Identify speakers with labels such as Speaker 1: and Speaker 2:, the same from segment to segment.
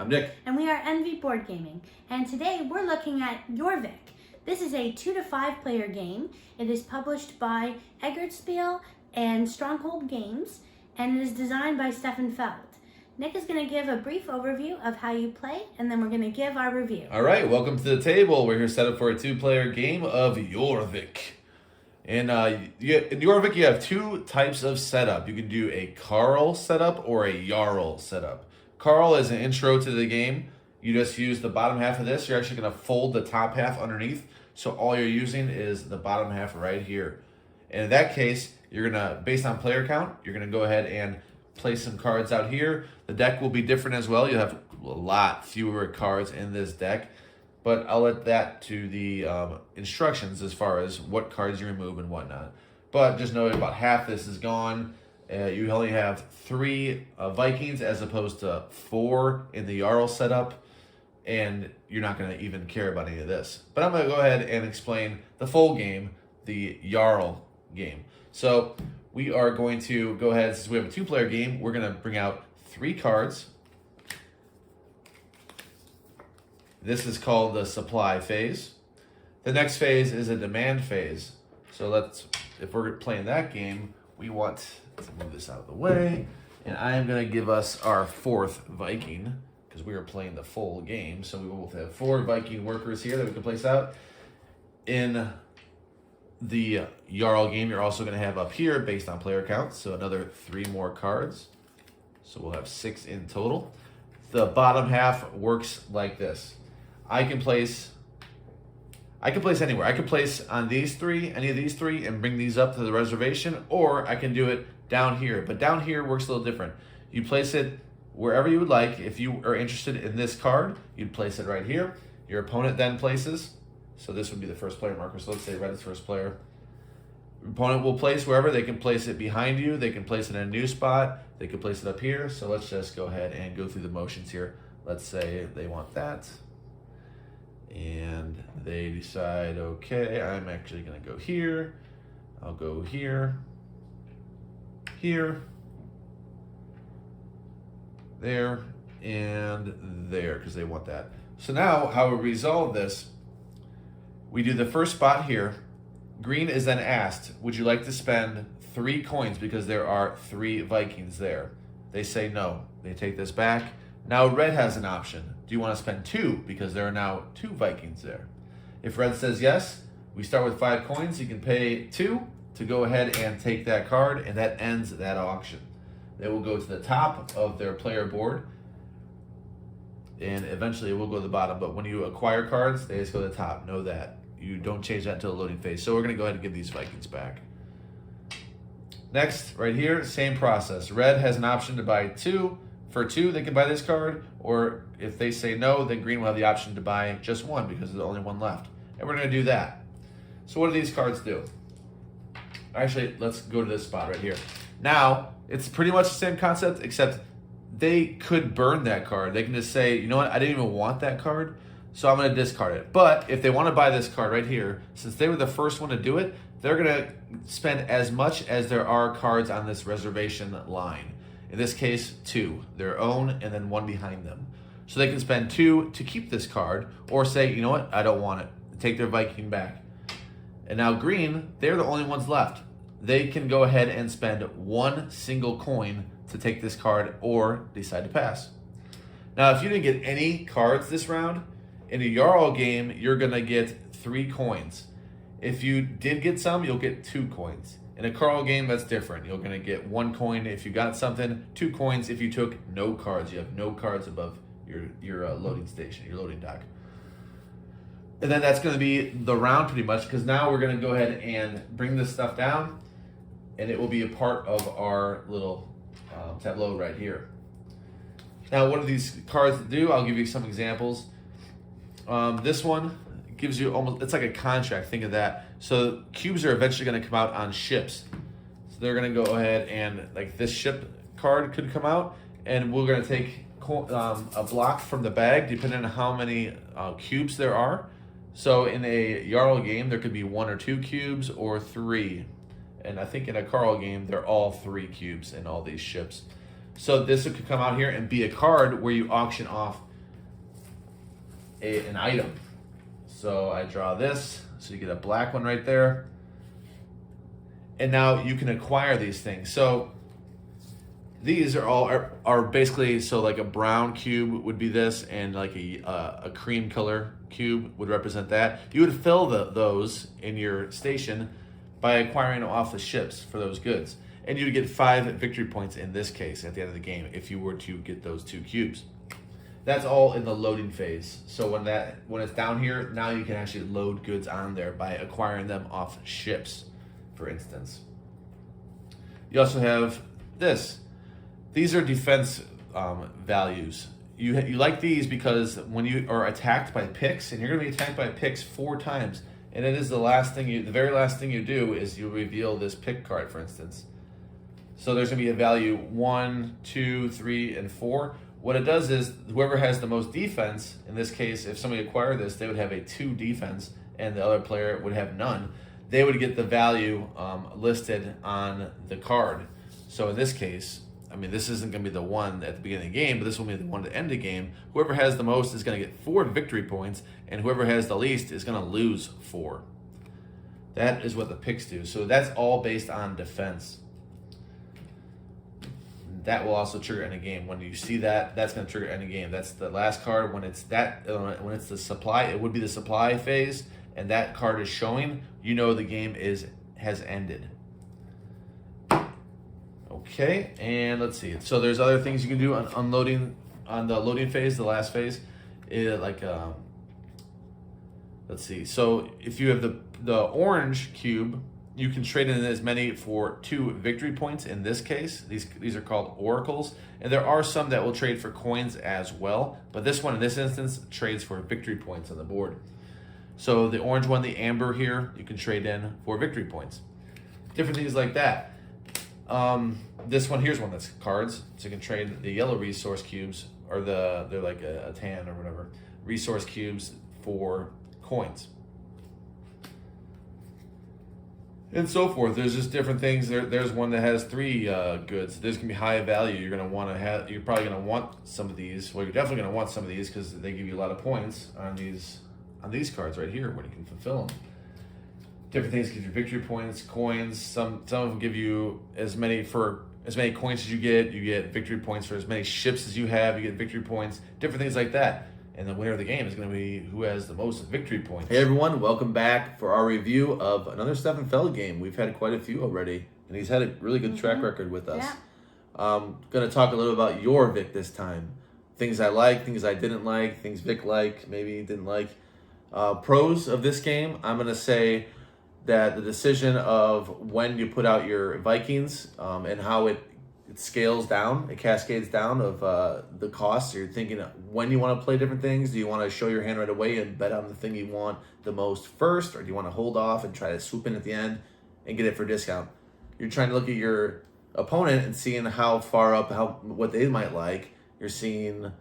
Speaker 1: Nick.
Speaker 2: And we are Envy Board Gaming. And today we're looking at Jórvík. This is a 2 to 5 player game. It is published by Eggertspiel and Stronghold Games, and it is designed by Stefan Feld. Nick is going to give a brief overview of how you play, and then we're going to give our review.
Speaker 1: All right, welcome to the table. We're here set up for a 2-player game of Jórvík. And in Jórvík, you have 2 types of setup. You can do a Jarl setup or a jarl setup. Jarl is an intro to the game. You just use the bottom half of this. You're actually going to fold the top half underneath. So all you're using is the bottom half right here. And in that case, you're going to, based on player count, you're going to go ahead and place some cards out here. The deck will be different as well. You'll have a lot fewer cards in this deck. But I'll let that to the instructions as far as what cards you remove and whatnot. But just know about half this is gone. You only have 3 Vikings as opposed to 4 in the Jarl setup. And you're not going to even care about any of this. But I'm going to go ahead and explain the full game, the Jarl game. So we are going to go ahead, since we have a 2-player game, we're going to bring out 3 cards. This is called the supply phase. The next phase is a demand phase. So if we're playing that game, we want to move this out of the way. And I am going to give us our 4th Viking, because we are playing the full game. So we will have 4 Viking workers here that we can place out. In the Jarl game, you're also going to have up here, based on player count, so another 3 more cards. So we'll have 6 in total. The bottom half works like this. I can place anywhere. I can place on these 3, any of these 3, and bring these up to the reservation, or I can do it down here. But down here works a little different. You place it wherever you would like. If you are interested in this card, you'd place it right here. Your opponent then places. So this would be the first player marker. So let's say red is first player. Your opponent will place wherever. They can place it behind you. They can place it in a new spot. They can place it up here. So let's just go ahead and go through the motions here. Let's say they want that. And they decide, okay, I'm actually going to go here. I'll go here, here, there, and there, because they want that. So now, how we resolve this, we do the first spot here. Green is then asked, would you like to spend 3 coins because there are 3 Vikings there? They say no. They take this back. Now red has an option. Do you want to spend 2 because there are now 2 Vikings there? If red says yes, we start with 5 coins. You can pay 2 to go ahead and take that card, and that ends that auction. They will go to the top of their player board, and eventually it will go to the bottom. But when you acquire cards, they just go to the top. Know that. You don't change that until the loading phase. So we're going to go ahead and give these Vikings back. Next, right here, same process. Red has an option to buy 2. For 2, they can buy this card, or if they say no, then green will have the option to buy just 1 because there's the only one left. And we're going to do that. So what do these cards do? Actually, let's go to this spot right here. Now, it's pretty much the same concept, except they could burn that card. They can just say, you know what, I didn't even want that card, so I'm going to discard it. But if they want to buy this card right here, since they were the first one to do it, they're going to spend as much as there are cards on this reservation line. In this case, 2, their own, and then 1 behind them. So they can spend 2 to keep this card, or say, you know what, I don't want it. Take their Viking back. And now green, they're the only ones left. They can go ahead and spend 1 single coin to take this card, or decide to pass. Now, if you didn't get any cards this round, in a Jarl game, you're going to get 3 coins. If you did get some, you'll get 2 coins. In a Jarl game, that's different. You're going to get 1 coin if you got something, 2 coins if you took no cards. You have no cards above your loading station, your loading dock. And then that's going to be the round pretty much, because now we're going to go ahead and bring this stuff down, and it will be a part of our little tableau right here. Now, what do these cards do? I'll give you some examples. This one gives you almost, it's like a contract, think of that. So cubes are eventually going to come out on ships. So they're going to go ahead and, like, this ship card could come out, and we're going to take a block from the bag depending on how many cubes there are. So in a Jarl game, there could be 1 or 2 cubes or 3. And I think in a Jarl game, they're all 3 cubes in all these ships. So this could come out here and be a card where you auction off an item. So I draw this, so you get a black one right there. And now you can acquire these things. So these are basically, so like a brown cube would be this, and like a cream color cube would represent that. You would fill those in your station by acquiring off the ships for those goods. And you would get 5 victory points in this case at the end of the game if you were to get those 2 cubes. That's all in the loading phase. So when it's down here, now you can actually load goods on there by acquiring them off ships, for instance. You also have this. These are defense values. You like these because when you are attacked by picks, and you're going to be attacked by picks 4 times, and it is the very last thing you do is you reveal this pick card, for instance. So there's going to be a value 1, 2, 3, and 4. What it does is whoever has the most defense, in this case, if somebody acquired this, they would have a 2 defense, and the other player would have none. They would get the value listed on the card. So in this case, I mean, this isn't going to be the one at the beginning of the game, but this will be the one at the end of the game. Whoever has the most is going to get 4 victory points, and whoever has the least is going to lose 4. That is what the picks do. So that's all based on defense. That will also trigger end of game. When you see that, that's going to trigger end of game. That's the last card. When it's the supply, it would be the supply phase, and that card is showing, you know the game has ended. Okay, and let's see. So there's other things you can do on unloading, on the loading phase, the last phase. Let's see. So if you have the orange cube, you can trade in as many for 2 victory points in this case. These are called oracles. And there are some that will trade for coins as well. But this one, in this instance, trades for victory points on the board. So the orange one, the amber here, you can trade in for victory points. Different things like that. This one, here's one that's cards. So you can trade the yellow resource cubes, or they're like a tan or whatever, resource cubes for coins. And so forth. There's just different things. There's one that has 3 goods. There's gonna be high value. You're probably gonna want some of these. Well, you're definitely gonna want some of these because they give you a lot of points on these cards right here when you can fulfill them. Different things give you victory points, coins. Some of them give you as many coins as you get victory points. For as many ships as you have, you get victory points. Different things like that. And the winner of the game is going to be who has the most victory points.
Speaker 3: Hey everyone, welcome back for our review of another Stefan Feld game. We've had quite a few already, and he's had a really good track record with us.
Speaker 2: Yeah.
Speaker 3: Going to talk a little about Jórvík this time. Things I like, things I didn't like, things Vic liked, maybe didn't like. Pros of this game, I'm going to say that the decision of when you put out your Vikings and how it scales down, it cascades down of the costs. You're thinking when you want to play different things. Do you want to show your hand right away and bet on the thing you want the most first, or do you want to hold off and try to swoop in at the end and get it for discount? You're trying to look at your opponent and seeing how far up, what they might like. You're seeing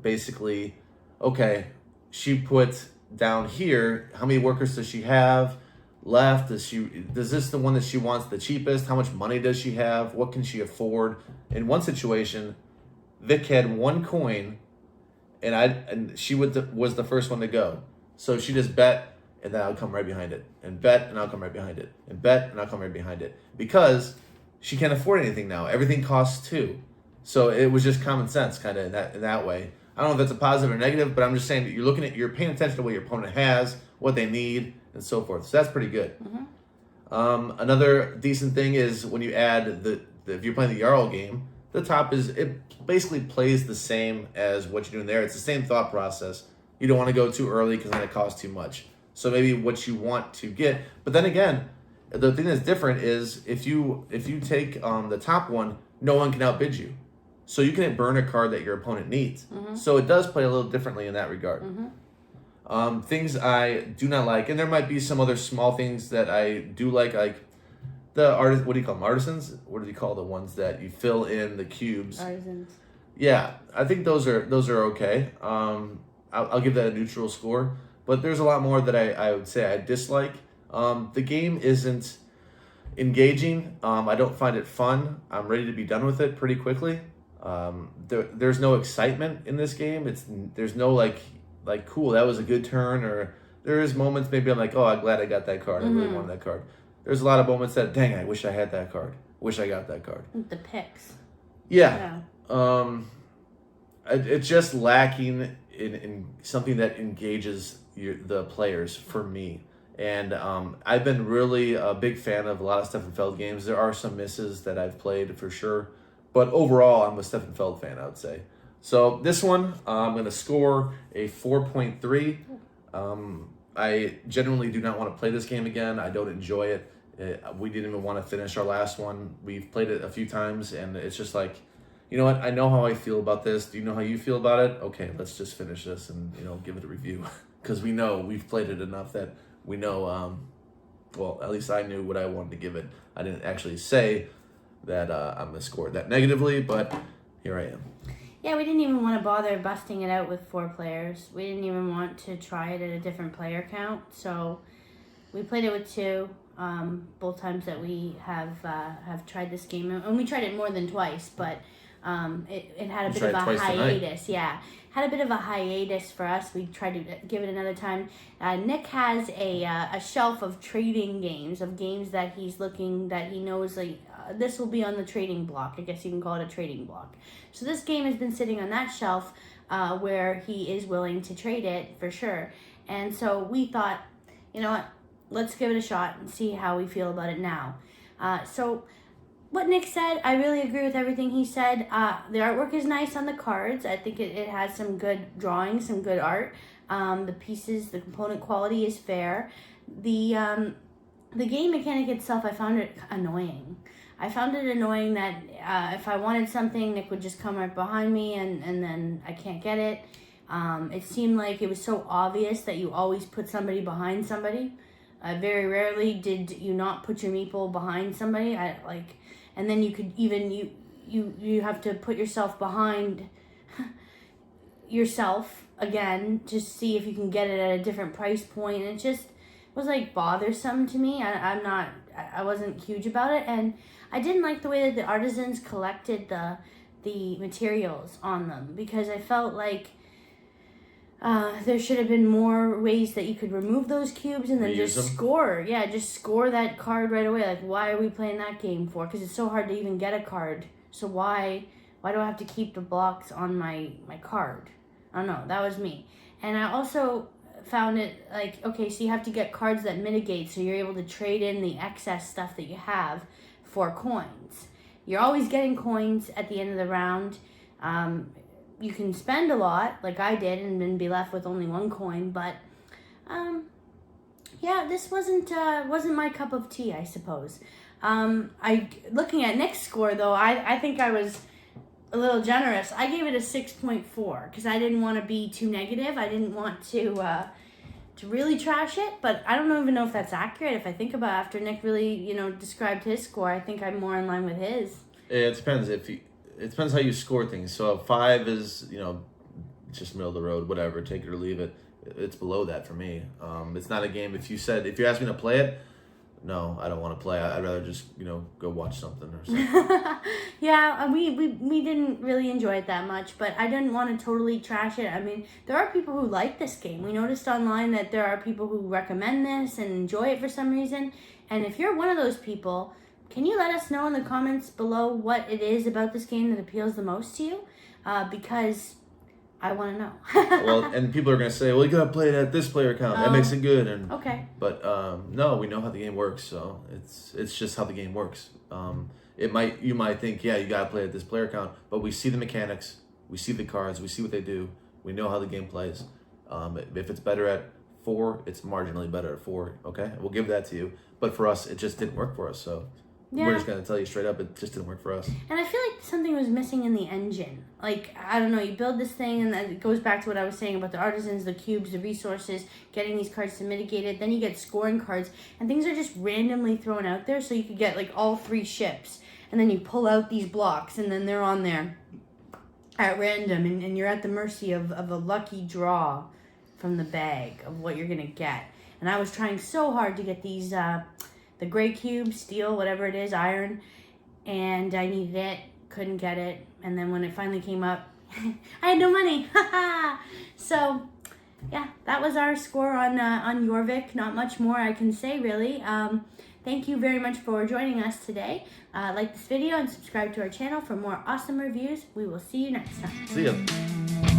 Speaker 3: basically, okay, she put down here, how many workers does she have left? Is this the one that she wants the cheapest? How much money does she have? What can she afford? In one situation, Vic had 1 coin, and she was the first one to go. So she just bet, and then I'll come right behind it, and bet, and I'll come right behind it, and bet, and I'll come right behind it, because she can't afford anything now. Everything costs 2. So it was just common sense, kind of in that way. I don't know if that's a positive or negative, but I'm just saying that you're paying attention to what your opponent has, what they need, and so forth. So that's pretty good.
Speaker 2: Mm-hmm.
Speaker 3: Another decent thing is when you add if you're playing the Jarl game, the top it basically plays the same as what you're doing there. It's the same thought process. You don't want to go too early because then it costs too much. So maybe what you want to get, but then again, the thing that's different is if you take the top one, no one can outbid you. So you can burn a card that your opponent needs.
Speaker 2: Mm-hmm.
Speaker 3: So it does play a little differently in that regard.
Speaker 2: Mm-hmm.
Speaker 3: Things I do not like, and there might be some other small things that I do like the artist. What do you call them? Artisans? What do you call the ones that you fill in the cubes?
Speaker 2: Artisans.
Speaker 3: Yeah, I think those are okay. I'll give that a neutral score. But there's a lot more that I would say I dislike. The game isn't engaging. I don't find it fun. I'm ready to be done with it pretty quickly. There's no excitement in this game. There's no like like, cool, that was a good turn, or there is moments maybe I'm like, oh, I'm glad I got that card. I really wanted that card. There's a lot of moments that, dang, I wish I had that card. Wish I got that card.
Speaker 2: The picks.
Speaker 3: Yeah. It's just lacking in something that engages the players for me. And I've been really a big fan of a lot of Stefan Feld games. There are some misses that I've played for sure. But overall, I'm a Stefan Feld fan, I would say. So this one, I'm going to score a 4.3. I genuinely do not want to play this game again. I don't enjoy it. We didn't even want to finish our last one. We've played it a few times, and it's just like, you know what? I know how I feel about this. Do you know how you feel about it? Okay, let's just finish this and, give it a review. Because we know we've played it enough that we know, well, at least I knew what I wanted to give it. I didn't actually say that I'm going to score it that negatively, but here I am.
Speaker 2: Yeah, we didn't even want to bother busting it out with 4 players. We didn't even want to try it at a different player count. So we played it with 2. Both times that we have tried this game, and we tried it more than twice, but it had a bit of a hiatus.
Speaker 1: Tonight.
Speaker 2: Yeah, had a bit of a hiatus for us. We tried to give it another time. Nick has a shelf of trading games, of games that he's looking, that he knows like this will be on the trading block. I guess you can call it a trading block. So this game has been sitting on that shelf where he is willing to trade it for sure. And so we thought, you know what? Let's give it a shot and see how we feel about it now. So what Nick said, I really agree with everything he said. The artwork is nice on the cards. I think it has some good drawings, some good art. The pieces, the component quality is fair. The game mechanic itself, I found it annoying. I found it annoying that if I wanted something, Nick would just come right behind me and then I can't get it. It seemed like it was so obvious that you always put somebody behind somebody. Very rarely did you not put your meeple behind somebody. And then you could even you have to put yourself behind yourself again to see if you can get it at a different price point. It just was like bothersome to me. I wasn't huge about it, and I didn't like the way that the artisans collected the materials on them, because I felt like there should have been more ways that you could remove those cubes and then just score. Yeah, just score that card right away. Like, why are we playing that game for? Because it's so hard to even get a card. So why do I have to keep the blocks on my card? I don't know. That was me. And I also found it like, okay, so you have to get cards that mitigate, so you're able to trade in the excess stuff that you have for coins. You're always getting coins at the end of the round. You can spend a lot, like I did, and then be left with only 1 coin. But yeah, this wasn't my cup of tea, I suppose. Looking at Nick's score though, I think I was a little generous. I gave it a 6.4 because I didn't want to be too negative. I didn't want to really trash it, but I don't even know if that's accurate. If I think about it, after Nick really, described his score, I think I'm more in line with his.
Speaker 3: It depends it depends how you score things. So a 5 is, just middle of the road, whatever, take it or leave it. It's below that for me. It's not a game. If you asked me to play it, no, I don't want to play. I'd rather just, go watch something or something.
Speaker 2: Yeah, we didn't really enjoy it that much, but I didn't want to totally trash it. I mean, there are people who like this game. We noticed online that there are people who recommend this and enjoy it for some reason. And if you're one of those people, can you let us know in the comments below what it is about this game that appeals the most to you? Because I want to know.
Speaker 3: Well, and people are going to say, well, you got to play it at this player count. That makes it good. And
Speaker 2: okay.
Speaker 3: But no, we know how the game works, so it's just how the game works. You might think, yeah, you got to play at this player count, but we see the mechanics, we see the cards, we see what they do, we know how the game plays. If it's better at 4, it's marginally better at 4. Okay, we'll give that to you. But for us, it just didn't work for us. So. Yeah. We're just going to tell you straight up, it just didn't work for us.
Speaker 2: And I feel like something was missing in the engine. Like, I don't know, you build this thing, and then it goes back to what I was saying about the artisans, the cubes, the resources, getting these cards to mitigate it. Then you get scoring cards, and things are just randomly thrown out there, so you could get, like, all 3 ships. And then you pull out these blocks, and then they're on there at random, and you're at the mercy of a lucky draw from the bag of what you're going to get. And I was trying so hard to get these... the gray cube, steel, whatever it is, iron, and I needed it, couldn't get it, and then when it finally came up, I had no money, so yeah, that was our score on Jórvík. Not much more I can say, really. Thank you very much for joining us today. Like this video and subscribe to our channel for more awesome reviews. We will see you next time.
Speaker 3: See ya.